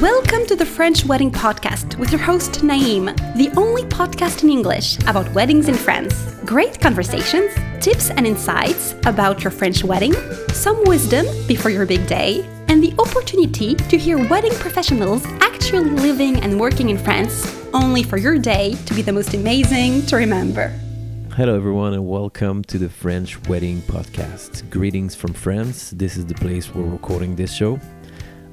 Welcome to the French Wedding Podcast with your host Naïm, the only podcast in English about weddings in France. Great conversations, tips and insights about your French wedding, some wisdom before your big day, and the opportunity to hear wedding professionals actually living and working in France, only for your day to be the most amazing to remember. Hello everyone and welcome to the French Wedding Podcast. Greetings from France. This is the place where we're recording this show.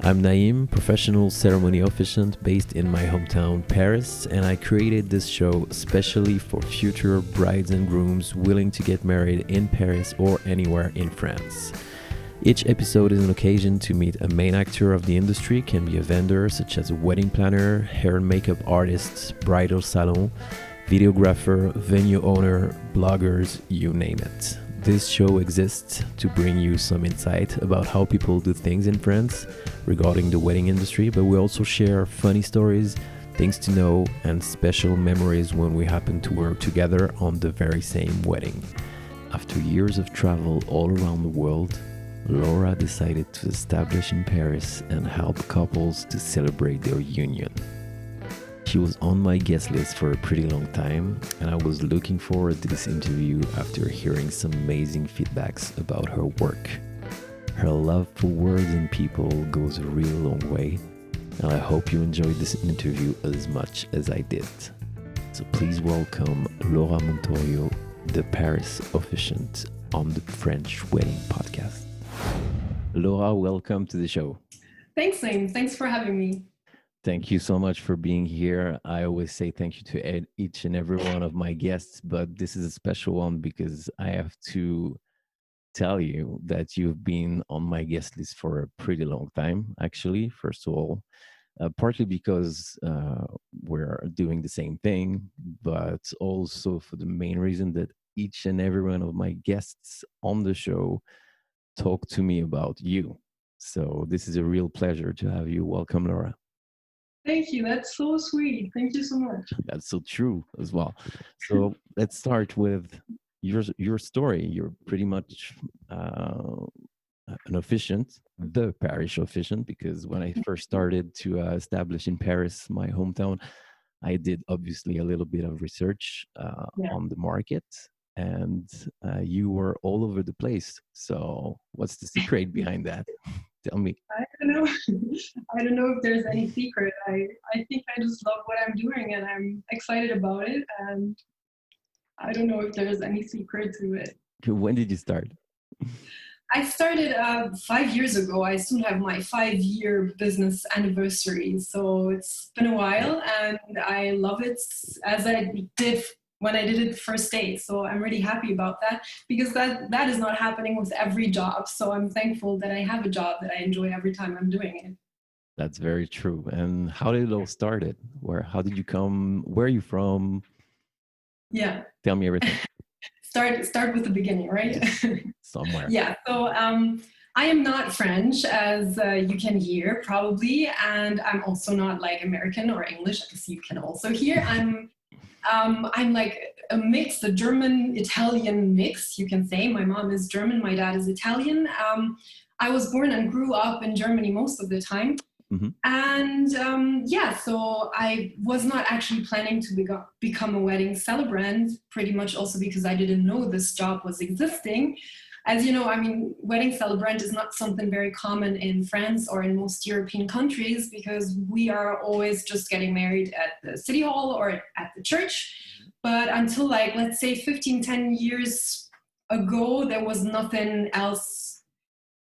I'm Naïm, professional ceremony officiant based in my hometown Paris, and I created this show especially for future brides and grooms willing to get married in Paris or anywhere in France. Each episode is an occasion to meet a main actor of the industry, can be a vendor such as a wedding planner, hair and makeup artist, bridal salon, videographer, venue owner, bloggers, you name it. This show exists to bring you some insight about how people do things in France regarding the wedding industry, but we also share funny stories, things to know, and special memories when we happen to work together on the very same wedding. After years of travel all around the world, Laura decided to establish in Paris and help couples to celebrate their union. She was on my guest list for a pretty long time, and I was looking forward to this interview after hearing some amazing feedbacks about her work. Her love for words and people goes a real long way, and I hope you enjoyed this interview as much as I did. So please welcome Laura Montorio, the Paris officiant, on the French Wedding Podcast. Laura, welcome to the show. Thanks, Naïm. Thanks for having me. Thank you so much for being here. I always say thank you to each and every one of my guests, but this is a special one because I have to tell you that you've been on my guest list for a pretty long time, actually, first of all, partly because we're doing the same thing, but also for the main reason that each and every one of my guests on the show talk to me about you. So this is a real pleasure to have you. Welcome, Laura. Thank you. That's so sweet. Thank you so much. That's so true as well. So let's start with your story. You're pretty much an officiant, the parish officiant, because when I first started to establish in Paris, my hometown, I did obviously a little bit of research on the market, and you were all over the place. So what's the secret behind that? Tell me. I don't know. I don't know if there's any secret. I think I just love what I'm doing and I'm excited about it. And I don't know if there's any secret to it. When did you start? I started 5 years ago. I soon have my 5-year business anniversary. So it's been a while and I love it as I did when I did it first day. So I'm really happy about that because that is not happening with every job. So I'm thankful that I have a job that I enjoy every time I'm doing it. That's very true. And how did it all started? How did you come? Where are you from? Yeah. Tell me everything. Start with the beginning, right? Somewhere. Yeah. So I am not French, as you can hear probably, and I'm also not like American or English, as you can also hear. I'm like a mix, a German-Italian mix, you can say. My mom is German, my dad is Italian. I was born and grew up in Germany most of the time. Mm-hmm. And so I was not actually planning to become a wedding celebrant, pretty much also because I didn't know this job was existing. As you know, I mean, wedding celebrant is not something very common in France or in most European countries because we are always just getting married at the city hall or at the church. But until let's say 10 years ago, there was nothing else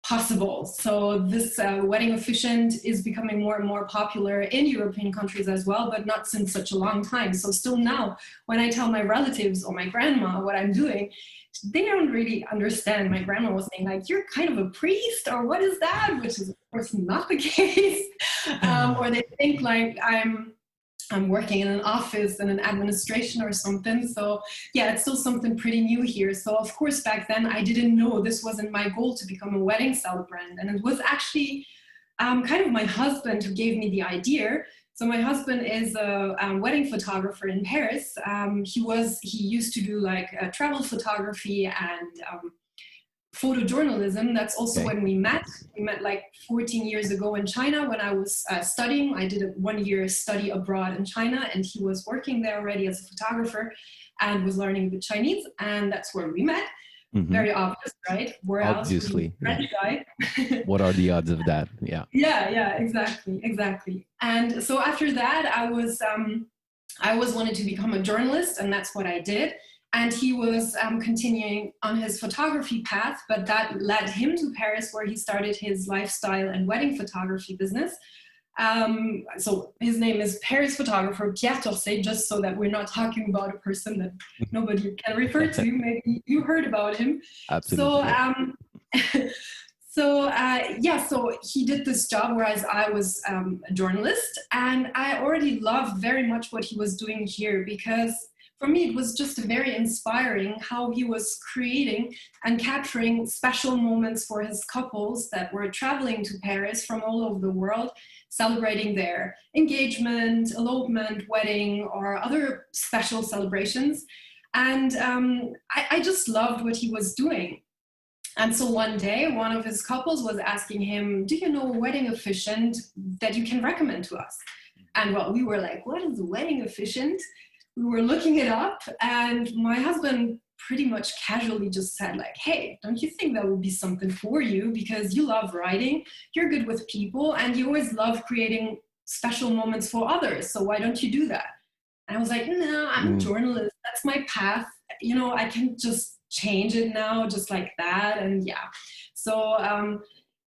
possible. So this wedding officiant is becoming more and more popular in European countries as well, but not since such a long time. So still now, when I tell my relatives or my grandma what I'm doing, they don't really understand. My grandma was saying you're kind of a priest or what is that? Which is of course not the case. Or they think I'm working in an office in an administration or something. So yeah, it's still something pretty new here. So of course back then I didn't know this wasn't my goal to become a wedding celebrant. And it was actually kind of my husband who gave me the idea. So my husband is a wedding photographer in Paris. He used to do travel photography and photojournalism. That's also Okay. when we met. We met like 14 years ago in China when I was studying. I did a 1-year study abroad in China, and he was working there already as a photographer and was learning the Chinese, and that's where we met. Very obvious, right? Where Obviously, else would you French guy? What are the odds of that? Yeah. Yeah, exactly. And so after that, I was wanted to become a journalist, and that's what I did. And he was continuing on his photography path, but that led him to Paris, where he started his lifestyle and wedding photography business. So his name is Paris photographer Pierre Torset, just so that we're not talking about a person that nobody can refer to. Maybe you heard about him. Absolutely. So, so he did this job, whereas I was a journalist, and I already loved very much what he was doing here, because for me, it was just very inspiring how he was creating and capturing special moments for his couples that were traveling to Paris from all over the world, celebrating their engagement, elopement, wedding, or other special celebrations. And I just loved what he was doing. And so one day, one of his couples was asking him, do you know a wedding officiant that you can recommend to us? And well, we were like, what is a wedding officiant? We were looking it up, and my husband pretty much casually just said like, hey, don't you think that would be something for you? Because you love writing, you're good with people, and you always love creating special moments for others. So why don't you do that? And I was like, no, I'm a journalist. That's my path. You know, I can just change it now just like that. And yeah, so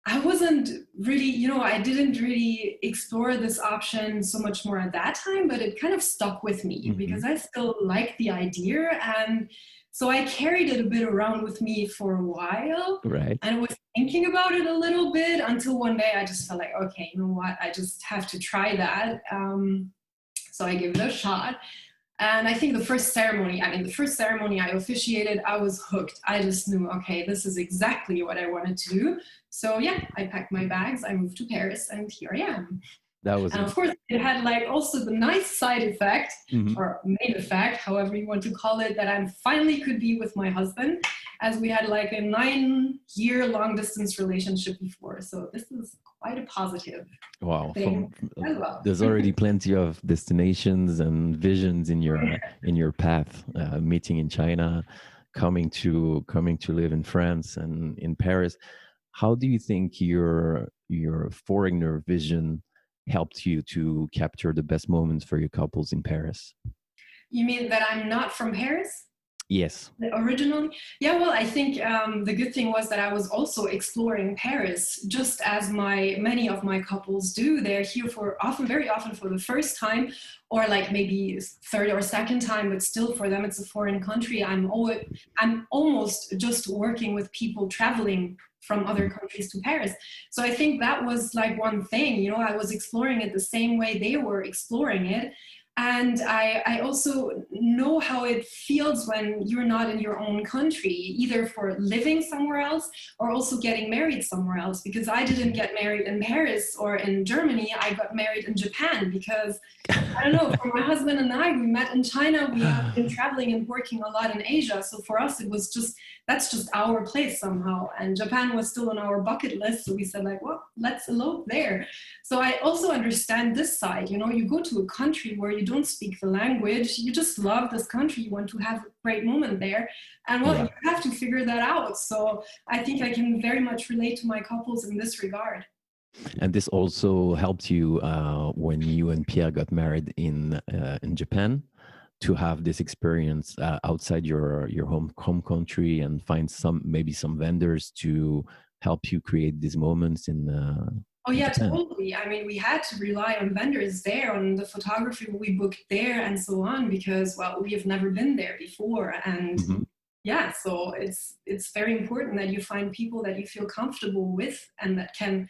I wasn't really, I didn't really explore this option so much more at that time, but it kind of stuck with me because I still liked the idea. And so I carried it a bit around with me for a while. Right. And I was thinking about it a little bit until one day I just felt like, okay, you know what, I just have to try that. So I gave it a shot. And I think the first ceremony I officiated, I was hooked. I just knew, okay, this is exactly what I wanted to do. So yeah, I packed my bags, I moved to Paris, and here I am. And of course, it had like also the nice side effect, or main effect, however you want to call it, that I finally could be with my husband, as we had like a 9-year long distance relationship before. So this is quite a positive thing as well. There's already plenty of destinations and visions in your path. Meeting in China, coming to live in France and in Paris. How do you think your foreigner vision helped you to capture the best moments for your couples in Paris? You mean that I'm not from Paris? Yes. Originally? Yeah, well, I think the good thing was that I was also exploring Paris, just as many of my couples do. They're here very often for the first time, or like maybe third or second time, but still for them it's a foreign country. I'm almost just working with people traveling from other countries to Paris. So I think that was like one thing, I was exploring it the same way they were exploring it. And I also know how it feels when you're not in your own country, either for living somewhere else or also getting married somewhere else. Because I didn't get married in Paris or in Germany, I got married in Japan because, I don't know, for my husband and I, we met in China, we have been traveling and working a lot in Asia. So for us, that's just our place somehow. And Japan was still on our bucket list. So we said like, well, let's elope there. So I also understand this side, you go to a country where you don't speak the language, you just love this country, you want to have a great moment there, and you have to figure that out. So I think I can very much relate to my couples in this regard. And this also helped you when you and Pierre got married in Japan, to have this experience outside your home country and find maybe some vendors to help you create these moments in Oh yeah, Japan. Totally. I mean, we had to rely on vendors there, on the photography we booked there and so on, because, well, we have never been there before. And yeah, so it's very important that you find people that you feel comfortable with and that can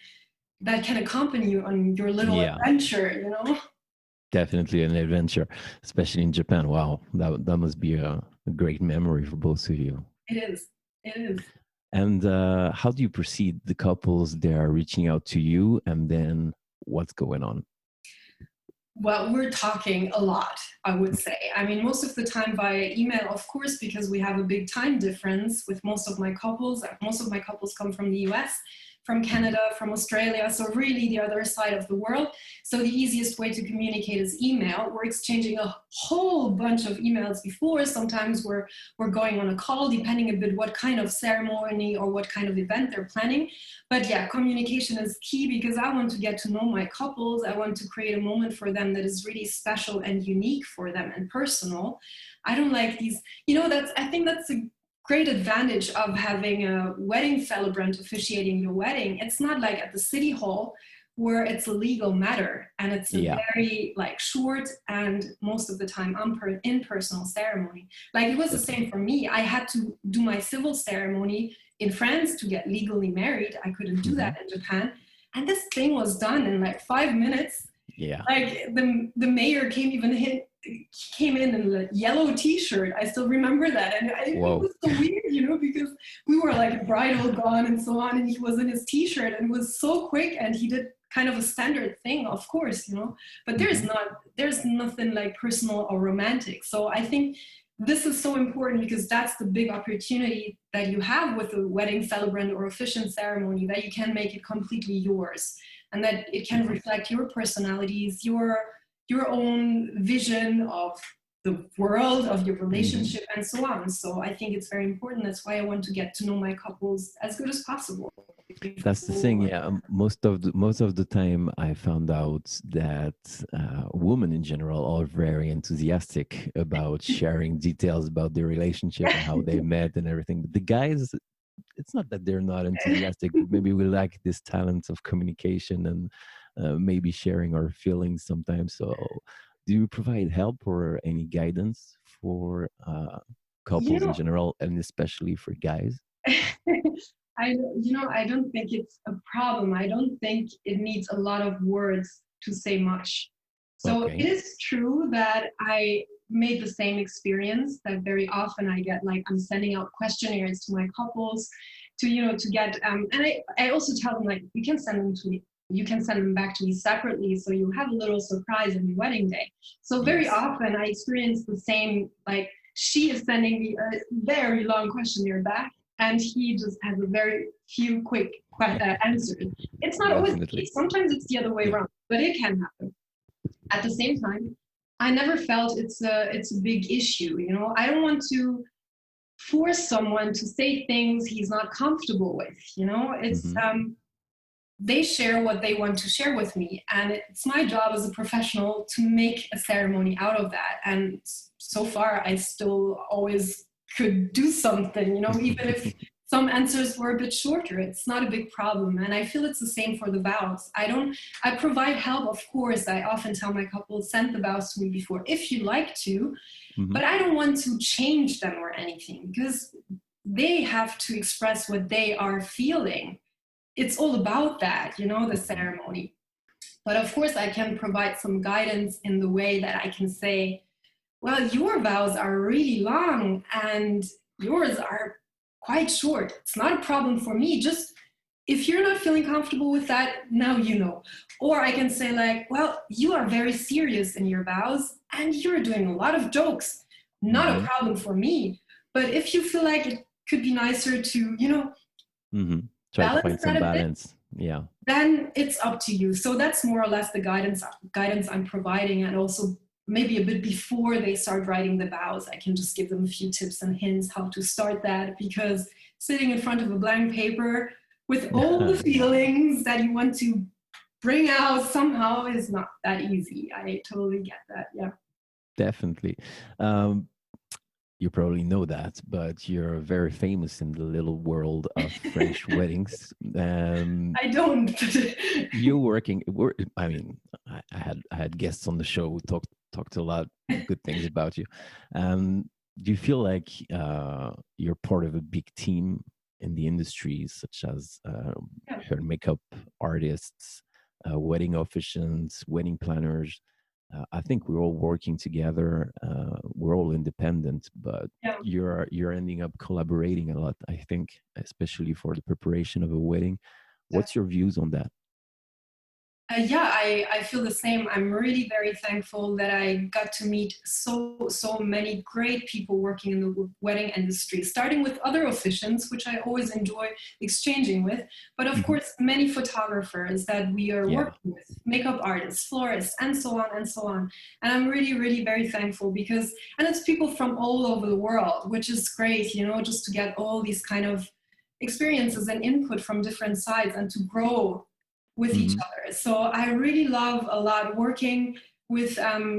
accompany you on your little adventure, Definitely an adventure, especially in Japan. Wow, that must be a great memory for both of you. It is. And how do you proceed? The couples, they are reaching out to you, and then what's going on? Well, we're talking a lot, I would say. I mean, most of the time via email, of course, because we have a big time difference with most of my couples. Most of my couples come from the US, from Canada, from Australia, so really the other side of the world. So the easiest way to communicate is email. We're exchanging a whole bunch of emails before. Sometimes we're going on a call, depending a bit what kind of ceremony or what kind of event they're planning. But yeah, communication is key because I want to get to know my couples. I want to create a moment for them that is really special and unique for them and personal. I don't like these, I think that's a great advantage of having a wedding celebrant officiating your wedding. It's not like at the city hall where it's a legal matter and it's a very like short and most of the time impersonal ceremony. Like it was the same for me. I had to do my civil ceremony in France to get legally married. I couldn't do that in Japan. And this thing was done in like 5 minutes. Yeah. Like the mayor came in a yellow t-shirt. I still remember that. And it was so weird, because we were like bridal gone and so on. And he was in his t-shirt and it was so quick. And he did kind of a standard thing, of course, but there's nothing like personal or romantic. So I think this is so important because that's the big opportunity that you have with a wedding celebrant or officiant ceremony, that you can make it completely yours and that it can reflect your personalities, your own vision of the world, of your relationship, and so on. So I think it's very important. That's why I want to get to know my couples as good as possible. That's the thing. Yeah, most of the time, I found out that women in general are very enthusiastic about sharing details about their relationship and how they met and everything. But the guys, it's not that they're not enthusiastic, but maybe we lack this talent of communication and maybe sharing our feelings sometimes. So, do you provide help or any guidance for couples in general, and especially for guys? I don't think it's a problem. I don't think it needs a lot of words to say much. So It is true that I made the same experience, that very often I get like, I'm sending out questionnaires to my couples to get, and I also tell them like, you can send them to me. You can send them back to me separately, so you have a little surprise on your wedding day. So very often I experience the same, like she is sending me a very long questionnaire back, and he just has a very few quick answers. It's not always the case. Sometimes it's the other way around, but it can happen. At the same time, I never felt it's a big issue. I don't want to force someone to say things he's not comfortable with. It's they share what they want to share with me, and it's my job as a professional to make a ceremony out of that. And so far, I still always could do something, even if some answers were a bit shorter. It's not a big problem. And I feel it's the same for the vows. I provide help, of course. I often tell my couple, send the vows to me before if you like to, but I don't want to change them or anything because they have to express what they are feeling. It's all about that, the ceremony. But of course, I can provide some guidance in the way that I can say, well, your vows are really long and yours are quite short. It's not a problem for me. Just if you're not feeling comfortable with that, now you know. Or I can say like, well, you are very serious in your vows and you're doing a lot of jokes. Not a problem for me. But if you feel like it could be nicer to, try to find some balance. Yeah. Then it's up to you. So that's more or less the guidance I'm providing. And also maybe a bit before they start writing the vows, I can just give them a few tips and hints how to start that, because sitting in front of a blank paper with all the feelings that you want to bring out somehow is not that easy. I totally get that. Yeah. Definitely. You probably know that, but you're very famous in the little world of French weddings. I don't. I mean, I had guests on the show who talked a lot of good things about you. Do you feel like you're part of a big team in the industry, such as hair makeup artists, wedding officiants, wedding planners? I think we're all working together. We're all independent, but you're ending up collaborating a lot, I think, especially for the preparation of a wedding. What's your views on that? Yeah, I feel the same. I'm really very thankful that I got to meet so many great people working in the wedding industry, starting with other officiants, which I always enjoy exchanging with, but of Hmm. course, many photographers that we are Yeah. working with, makeup artists, florists, and so on and so on. And I'm really very thankful because, and it's people from all over the world, which is great, just to get all these kind of experiences and input from different sides and to grow with each Hmm. other. So I really love a lot working with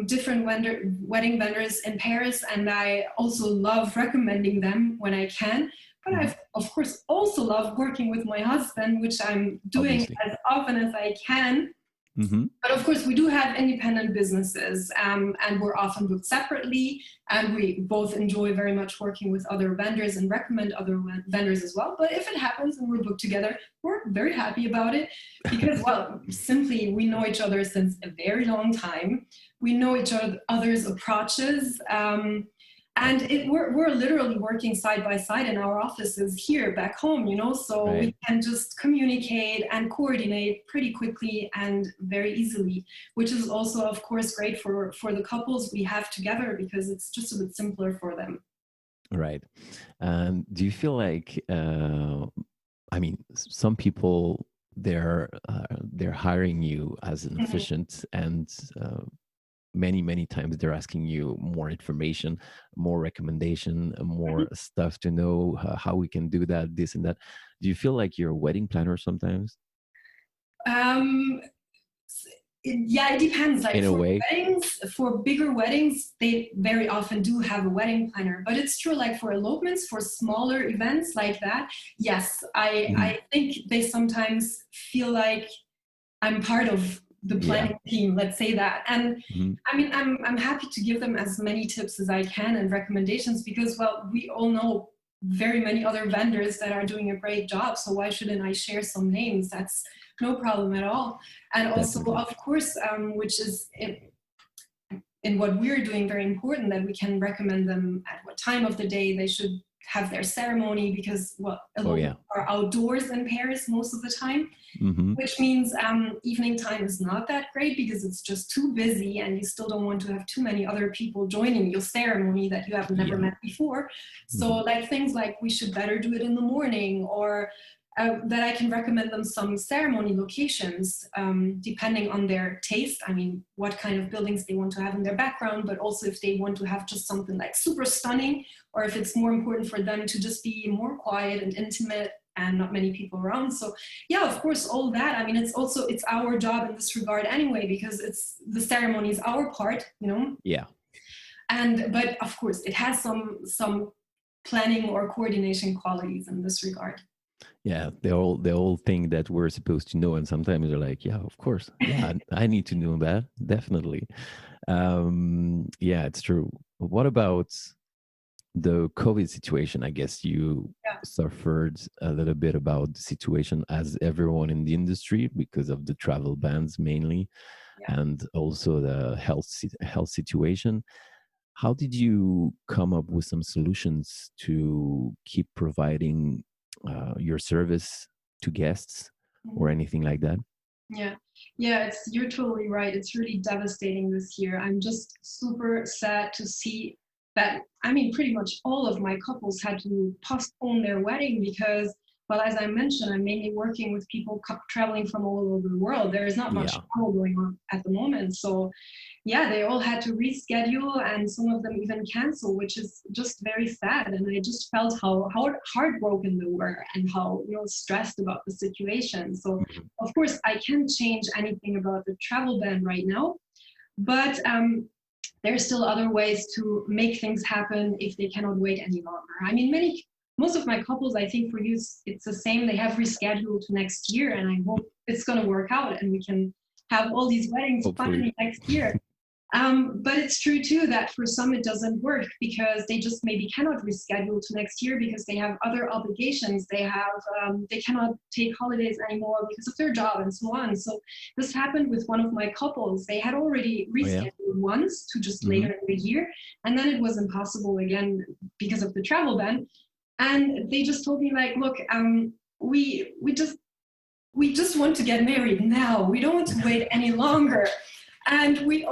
different wedding vendors in Paris, and I also love recommending them when I can. But Hmm. I, of course, also love working with my husband, which I'm doing Obviously. as often as I can. Hmm. But of course, we do have independent businesses, and we're often booked separately. And we both enjoy very much working with other vendors and recommend other vendors as well. But if it happens and we're booked together, we're very happy about it because, well, simply we know each other since a very long time. We know each other's approaches. And we're literally working side by side in our offices here back home, so we Right. can just communicate and coordinate pretty quickly and very easily, which is also, of course, great for the couples we have together because it's just a bit simpler for them. Right. And do you feel like, I mean, some people they're hiring you as an Mhm. efficient, and many times they're asking you more information, more recommendation, more stuff to know how we can do that, this and that. Do you feel like you're a wedding planner sometimes, Um, yeah, it depends. Like in a for way? weddings, for bigger weddings, they very often do have a wedding planner. But it's true, like for elopements, for smaller events like that, yes, I Hmm. I think they sometimes feel like I'm part of the Yeah. planning team. Let's say that, and Hmm. I mean, I'm happy to give them as many tips as I can and recommendations because, well, we all know very many other vendors that are doing a great job. So why shouldn't I share some names? That's no problem at all. And also, Definitely. of course, which is in what we're doing very important, that we can recommend them at what time of the day they should have their ceremony because, well, Oh yeah. elopements are outdoors in Paris most of the time, Hmm. which means evening time is not that great because it's just too busy and you still don't want to have too many other people joining your ceremony that you have never Yeah. met before. So, Hmm. like things like we should better do it in the morning, or that I can recommend them some ceremony locations depending on their taste. I mean, what kind of buildings they want to have in their background, but also if they want to have just something like super stunning, or if it's more important for them to just be more quiet and intimate and not many people around. So yeah, of course, all that. I mean, it's our job in this regard anyway, because it's the ceremony is our part. Yeah. And but of course, it has some planning or coordination qualities in this regard. Yeah, they all think that we're supposed to know, and sometimes they're like, "Yeah, of course, yeah, I need to know that, definitely." Yeah, it's true. What about the COVID situation? I guess you Yeah, suffered a little bit about the situation, as everyone in the industry, because of the travel bans mainly, yeah. and also the health situation. How did you come up with some solutions to keep providing your service to guests or Mhm. anything like that? Yeah, yeah, you're totally right. It's really devastating this year. I'm just super sad to see that. I mean, pretty much all of my couples had to postpone their wedding because, well, as I mentioned, I'm mainly working with people traveling from all over the world. There is not much Yeah, travel going on at the moment. So yeah, they all had to reschedule and some of them even cancel, which is just very sad. And I just felt how heartbroken they were and how stressed about the situation. So mhm, of course I can't change anything about the travel ban right now, but there are still other ways to make things happen if they cannot wait any longer. I mean, most of my couples, I think for you, it's the same. They have rescheduled to next year, and I hope it's going to work out and we can have all these weddings hopefully. finally next year. But it's true too that for some it doesn't work because they just maybe cannot reschedule to next year because they have other obligations. They cannot take holidays anymore because of their job and so on. So this happened with one of my couples. They had already Oh yeah. rescheduled once to just Hmm. later in the year, and then it was impossible again because of the travel ban. And they just told me like, look, we just we just want to get married now. We don't want to wait any longer. And we're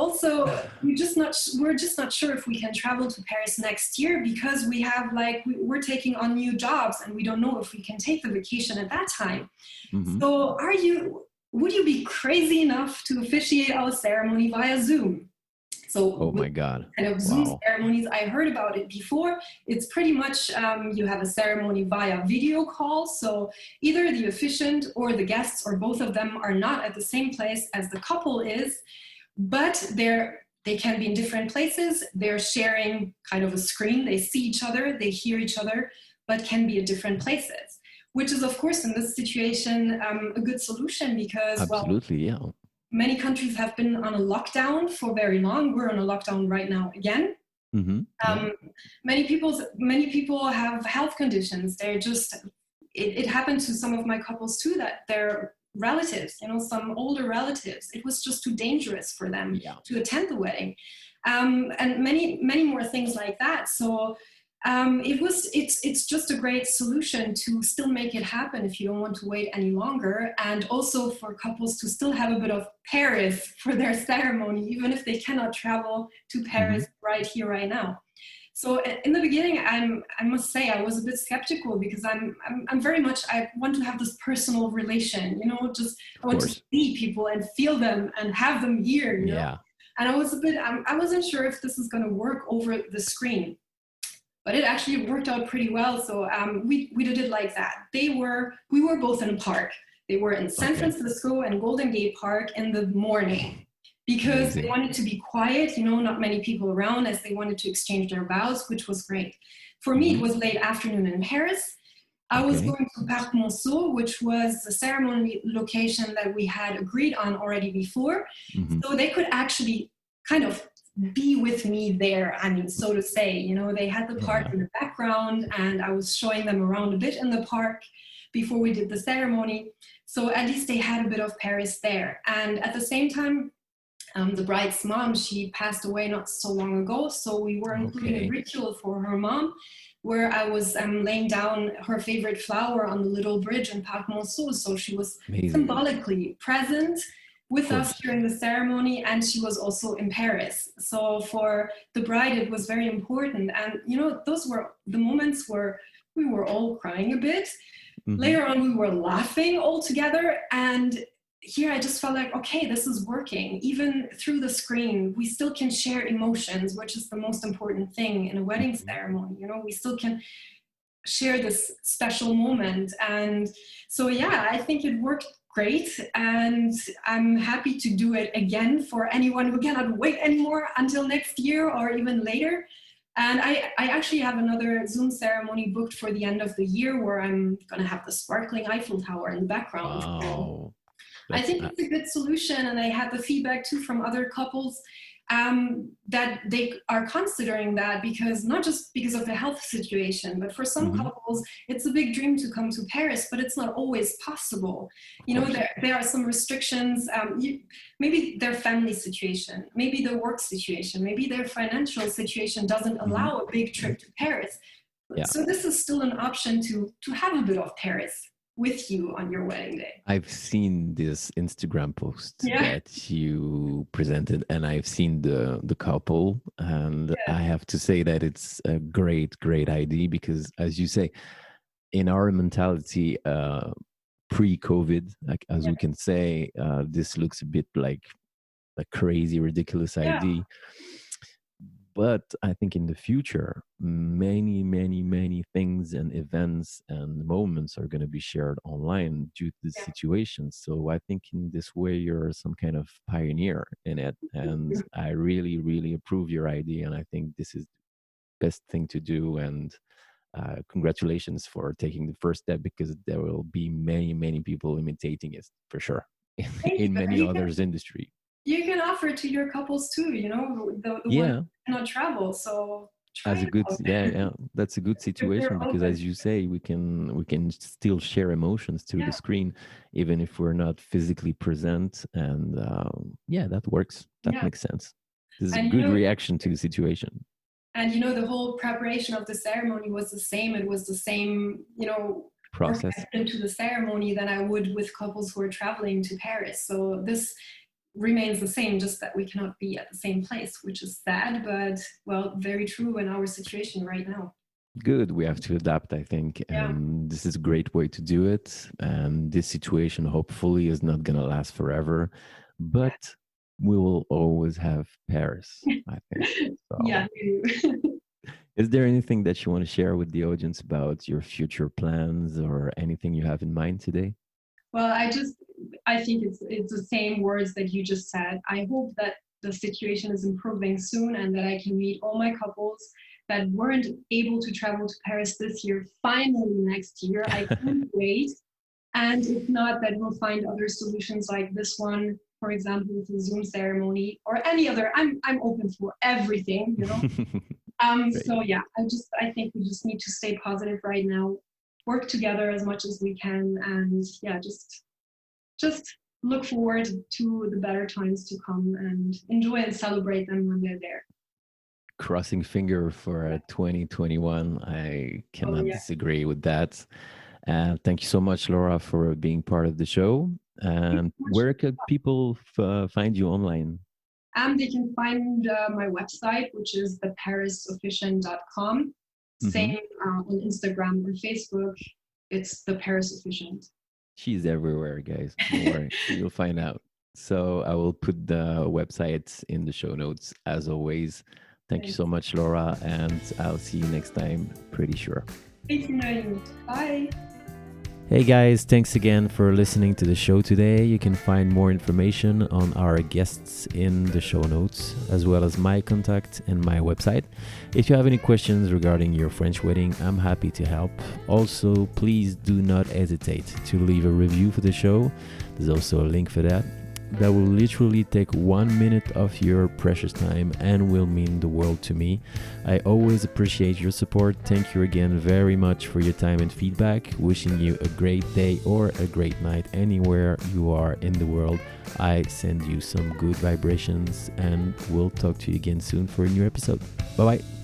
just not sure if we can travel to Paris next year because we're taking on new jobs and we don't know if we can take the vacation at that time. Mm-hmm. So would you be crazy enough to officiate our ceremony via Zoom? So, oh my God. Kind of Zoom ceremonies, I heard about it before. It's pretty much you have a ceremony via video call. So either the officiant or the guests or both of them are not at the same place as the couple is, but they can be in different places. They're sharing kind of a screen. They see each other, they hear each other, but can be at different places, which is, of course, in this situation, a good solution because, absolutely, yeah. Many countries have been on a lockdown for very long. We're on a lockdown right now again. Mm-hmm. Yeah. Many people have health conditions. It happened to some of my couples too, that their relatives, some older relatives, it was just too dangerous for them to attend the wedding. And many more things like that. So it's just a great solution to still make it happen if you don't want to wait any longer, and also for couples to still have a bit of Paris for their ceremony, even if they cannot travel to Paris right here, right now. So in the beginning, I must say I was a bit skeptical because I'm very much, I want to have this personal relation, I want to see people and feel them and have them here, you know? And I wasn't sure if this is going to work over the screen. But it actually worked out pretty well. So we did it like that. We were both in a park. They were in San Francisco and Golden Gate Park in the morning because they wanted to be quiet, not many people around, as they wanted to exchange their vows, which was great. For me, it was late afternoon in Paris. I was going to Parc Monceau, which was the ceremony location that we had agreed on already before. So they could actually kind of be with me there, so to say. They had the park in the background and I was showing them around a bit in the park before we did the ceremony. So at least they had a bit of Paris there. And at the same time, the bride's mom, she passed away not so long ago. So we were including a ritual for her mom where I was laying down her favorite flower on the little bridge in Parc Monceau. So she was symbolically present with us during the ceremony, and she was also in Paris. So for the bride, it was very important. And, those were the moments where we were all crying a bit. Later on, we were laughing all together. And here I just felt like, okay, this is working. Even through the screen, we still can share emotions, which is the most important thing in a wedding ceremony. We still can share this special moment. And so, I think it worked great, and I'm happy to do it again for anyone who cannot wait anymore until next year or even later. And I actually have another Zoom ceremony booked for the end of the year where I'm going to have the sparkling Eiffel Tower in the background. Wow. I think it's a good solution, and I had the feedback too from other couples that they are considering that, because not just because of the health situation, but for some couples, it's a big dream to come to Paris, but it's not always possible. There are some restrictions, maybe their family situation, maybe their work situation, maybe their financial situation doesn't allow a big trip to Paris. So this is still an option to have a bit of Paris with you on your wedding day. I've seen this Instagram post that you presented, and I've seen the couple, and I have to say that it's a great idea, because as you say, in our mentality, pre-COVID, like as we can say, this looks a bit like a crazy, ridiculous idea. But I think in the future, many things and events and moments are going to be shared online due to the situation. So I think in this way, you're some kind of pioneer in it. And I really approve your idea. And I think this is the best thing to do. And congratulations for taking the first step, because there will be many people imitating it for sure in many others industry. You can offer to your couples too, the one who cannot travel. So as a good, that's a good situation, because as you say, we can still share emotions through the screen, even if we're not physically present. And that works. That makes sense. This is a good reaction to the situation. And the whole preparation of the ceremony was the same. It was the same, process. present to the ceremony than I would with couples who are traveling to Paris. So this remains the same, just that we cannot be at the same place, which is sad, but well, very true in our situation right now. Good. We have to adapt, I think. Yeah. And this is a great way to do it. And this situation hopefully is not going to last forever, but we will always have Paris, I think. So, Yeah, we do. is there anything that you want to share with the audience about your future plans or anything you have in mind today? Well, I think it's the same words that you just said. I hope that the situation is improving soon and that I can meet all my couples that weren't able to travel to Paris this year finally next year. I can't wait. And if not, that we'll find other solutions like this one, for example, with the Zoom ceremony or any other. I'm open for everything, you know. So yeah, I think we just need to stay positive right now, work together as much as we can, and yeah, just look forward to the better times to come and enjoy and celebrate them when they're there. Crossing finger for 2021. I cannot disagree with that. Thank you so much, Laura, for being part of the show. And where could people find you online? They can find my website, which is theparisofficiant.com. Same on Instagram or Facebook. It's the Paris Officiant. She's everywhere, guys. Don't worry. You'll find out. So I will put the website in the show notes as always. Thank you so much, Laura, and I'll see you next time, pretty sure. Thank you, Naim. Bye. Hey guys, thanks again for listening to the show today. You can find more information on our guests in the show notes, as well as my contact and my website. If you have any questions regarding your French wedding, I'm happy to help. Also, please do not hesitate to leave a review for the show. There's also a link for that. That will literally take 1 minute of your precious time and will mean the world to me. I always appreciate your support. Thank you again very much for your time and feedback. Wishing you a great day or a great night anywhere you are in the world. I send you some good vibrations and we'll talk to you again soon for a new episode. Bye bye.